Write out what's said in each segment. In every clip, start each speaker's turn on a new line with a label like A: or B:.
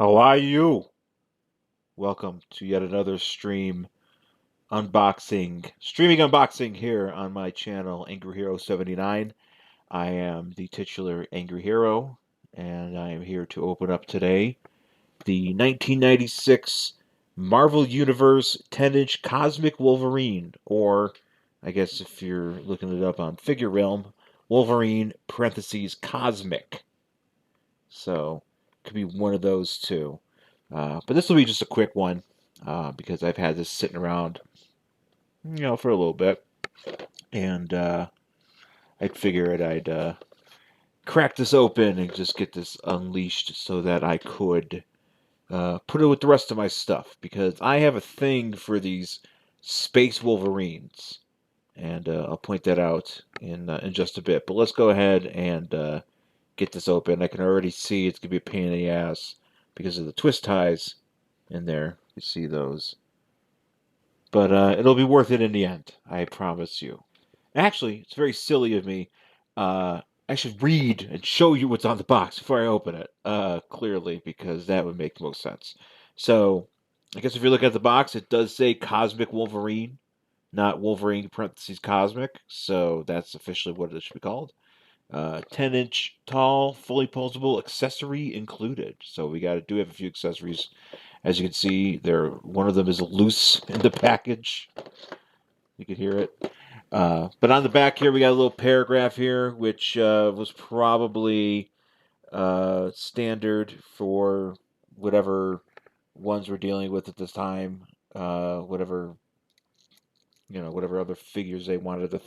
A: How are you? Welcome to yet another streaming unboxing here on my channel, Angry Hero 79. I am the titular Angry Hero, and I am here to open up today the 1996 Marvel Universe 10-inch Cosmic Wolverine, or I guess if you're looking it up on Figure Realm, Wolverine parentheses Cosmic. So, could be one of those two. But this will be just a quick one because I've had this sitting around, for a little bit, and I figured I'd crack this open and just get this unleashed so that I could put it with the rest of my stuff because I have a thing for these space Wolverines, and I'll point that out in just a bit. But let's go ahead and get this open. I can already see it's gonna be a pain in the ass because of the twist ties in there. You see those. But it'll be worth it in the end. I promise you. Actually, it's very silly of me. I should read and show you what's on the box before I open it. Clearly, because that would make the most sense. So, I guess if you look at the box, it does say Cosmic Wolverine, not Wolverine parentheses Cosmic. So that's officially what it should be called. 10-inch tall, fully posable accessory included. So we do have a few accessories. As you can see, one of them is loose in the package. You can hear it. But on the back here, we got a little paragraph here, which was probably standard for whatever ones we're dealing with at this time. Whatever other figures they wanted to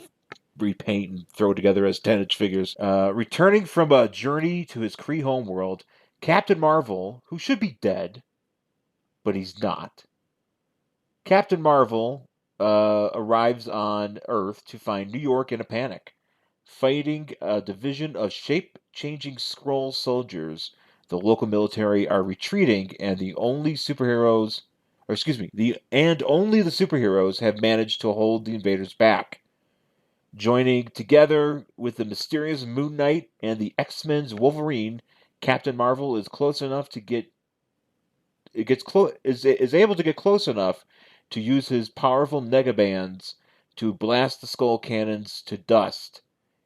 A: repaint and throw together as 10-inch figures. Returning from a journey to his Kree homeworld, Captain Marvel, who should be dead, but he's not. Captain Marvel arrives on Earth to find New York in a panic. Fighting a division of shape-changing Skrull soldiers, the local military are retreating, and only the superheroes have managed to hold the invaders back. Joining together with the mysterious Moon Knight and the X-Men's Wolverine, Captain Marvel is close enough to get it gets close is able to get close enough to use his powerful negabands to blast the skull cannons to dust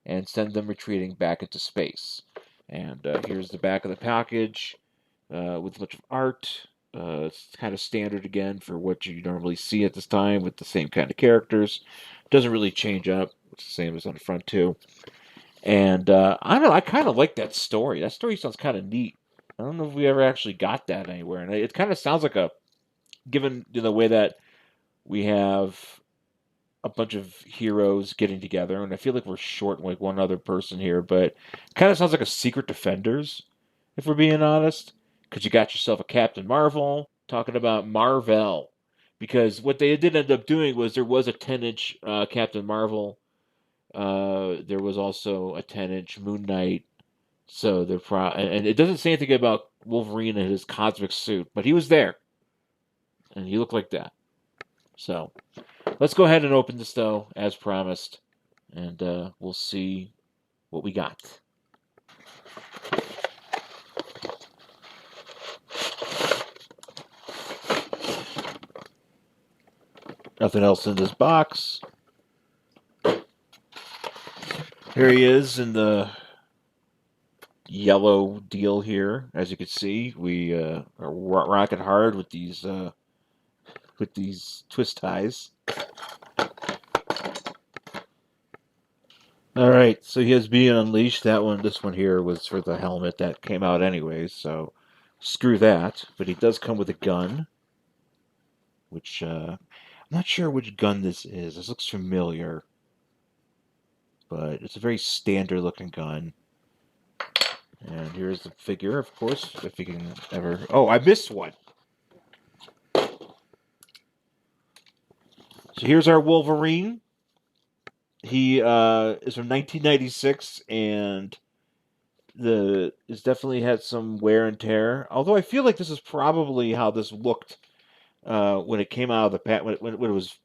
A: and send them retreating back into space. And here's the back of the package with a bunch of art. It's kind of standard again for what you normally see at this time with the same kind of characters. Doesn't really change up. It's the same as on the front too. And I don't know. I kind of like that story. That story sounds kind of neat. I don't know if we ever actually got that anywhere, and it kind of sounds like given the way that we have a bunch of heroes getting together, and I feel like we're short like one other person here, but it kind of sounds like a Secret Defenders, if we're being honest, because you got yourself a Captain Marvel talking about Marvel, because what they did end up doing was there was a 10-inch Captain Marvel. There was also a 10-inch Moon Knight. So and it doesn't say anything about Wolverine and his cosmic suit, but he was there, and he looked like that. So let's go ahead and open this though, as promised, and we'll see what we got. Nothing else in this box. Here he is in the yellow deal here. As you can see, we are rocking hard with these twist ties. All right, so he has being unleashed. This one here was for the helmet that came out anyways. So screw that. But he does come with a gun, which I'm not sure which gun this is. This looks familiar, but it's a very standard looking gun. And here's the figure, of course, if you can ever. Oh, I missed one. So here's our Wolverine. He is from 1996, and the it's definitely had some wear and tear. Although I feel like this is probably how this looked when it came out of the pack when it was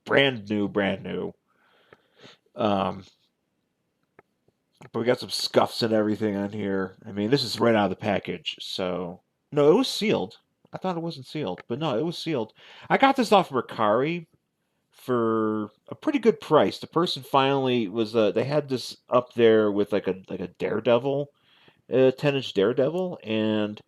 A: brand new, brand new. Um, but we got some scuffs and everything on here. I mean, this is right out of the package, so No, it was sealed. I thought it wasn't sealed, but no, it was sealed. I got this off Mercari for a pretty good price. The person finally was they had this up there with like a Daredevil, 10-inch Daredevil, and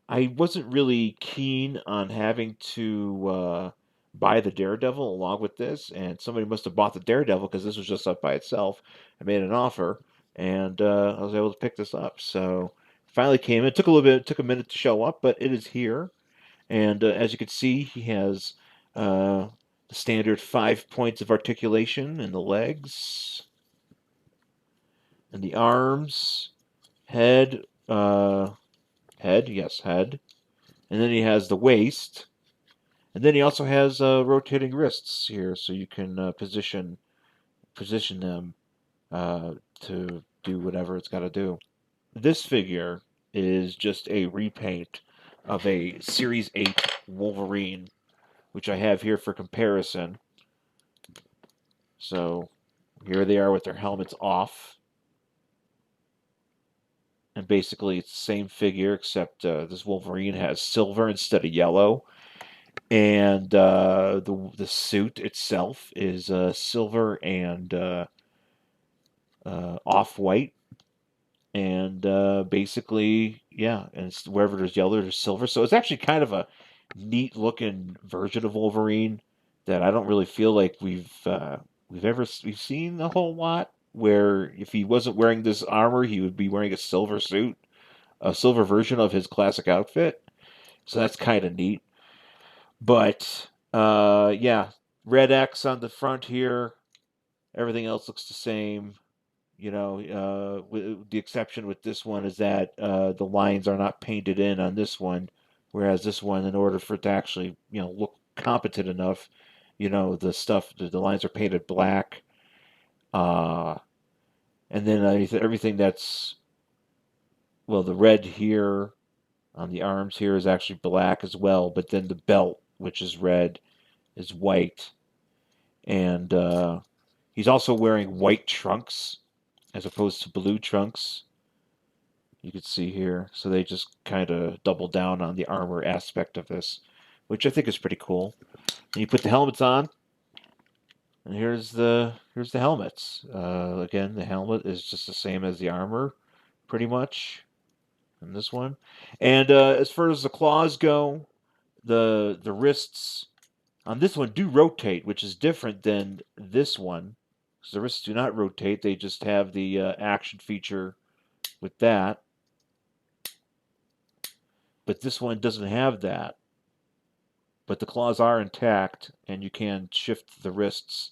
A: I wasn't really keen on having to buy the Daredevil along with this, and somebody must have bought the Daredevil because this was just up by itself. I made an offer, and I was able to pick this up. So finally came. It took a little bit. It took a minute to show up, but it is here. And as you can see, he has uh, the standard 5 points of articulation in the legs and the arms, head, yes, head. And then he has the waist. And then he also has rotating wrists here, so you can position them to do whatever it's got to do. This figure is just a repaint of a Series 8 Wolverine, which I have here for comparison. So here they are with their helmets off. And basically, it's the same figure, except this Wolverine has silver instead of yellow. And the suit itself is silver and off white. And basically, yeah, and it's, wherever there's yellow, there's silver. So it's actually kind of a neat looking version of Wolverine that I don't really feel like we've seen a whole lot. Where if he wasn't wearing this armor, he would be wearing a silver suit, a silver version of his classic outfit. So that's kind of neat. But yeah, red X on the front here. Everything else looks the same. You know, with the exception with this one is that the lines are not painted in on this one, whereas this one, in order for it to actually, look competent enough, the lines are painted black. Uh, and then everything that's, well, the red here on the arms here is actually black as well, but then the belt, which is red, is white. And he's also wearing white trunks as opposed to blue trunks. You can see here. So they just kind of double down on the armor aspect of this, which I think is pretty cool. And you put the helmets on, and here's the helmets. Again, the helmet is just the same as the armor, pretty much, in this one. And as far as the claws go, the wrists on this one do rotate, which is different than this one. So the wrists do not rotate; they just have the action feature with that. But this one doesn't have that. But the claws are intact, and you can shift the wrists,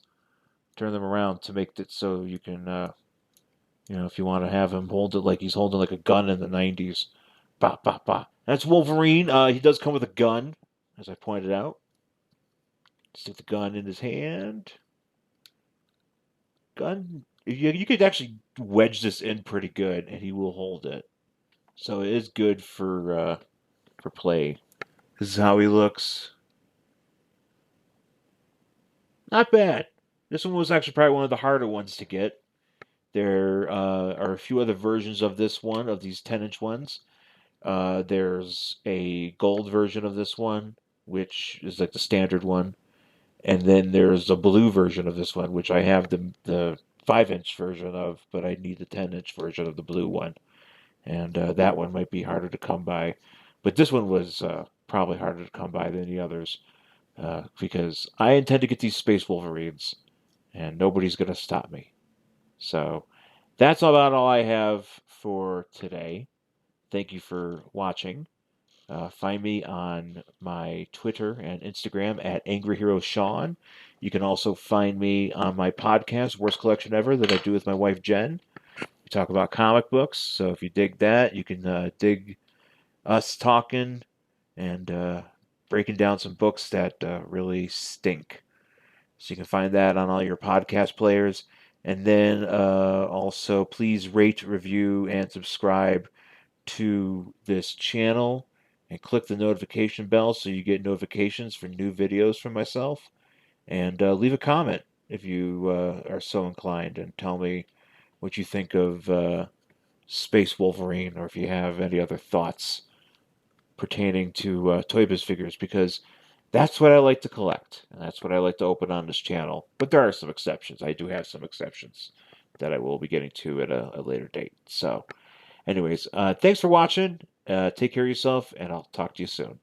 A: turn them around to make it so you can, if you want to have him hold it like he's holding like a gun in the 90s. Bah, bah, bah. That's Wolverine. He does come with a gun, as I pointed out. Stick the gun in his hand. Gun. You could actually wedge this in pretty good, and he will hold it. So it is good for play. This is how he looks. Not bad. This one was actually probably one of the harder ones to get. There are a few other versions of this one, of these 10-inch ones. There's a gold version of this one, which is like the standard one. And then there's a blue version of this one, which I have the 5-inch version of, but I need the 10-inch version of the blue one. And that one might be harder to come by. But this one was probably harder to come by than the others because I intend to get these Space Wolverines, and nobody's going to stop me. So that's about all I have for today. Thank you for watching. Find me on my Twitter and Instagram at Angry Hero Sean. You can also find me on my podcast, Worst Collection Ever, that I do with my wife Jen. We talk about comic books, so if you dig that, you can dig us talking and breaking down some books that really stink. So you can find that on all your podcast players. And then also, please rate, review, and subscribe to this channel and click the notification bell so you get notifications for new videos from myself. And leave a comment if you are so inclined and tell me what you think of Space Wolverine or if you have any other thoughts. pertaining to Toy Biz figures because that's what I like to collect, and that's what I like to open on this channel. But there are some exceptions. I do have some exceptions that I will be getting to at a later date. So, anyways, thanks for watching. Take care of yourself, and I'll talk to you soon.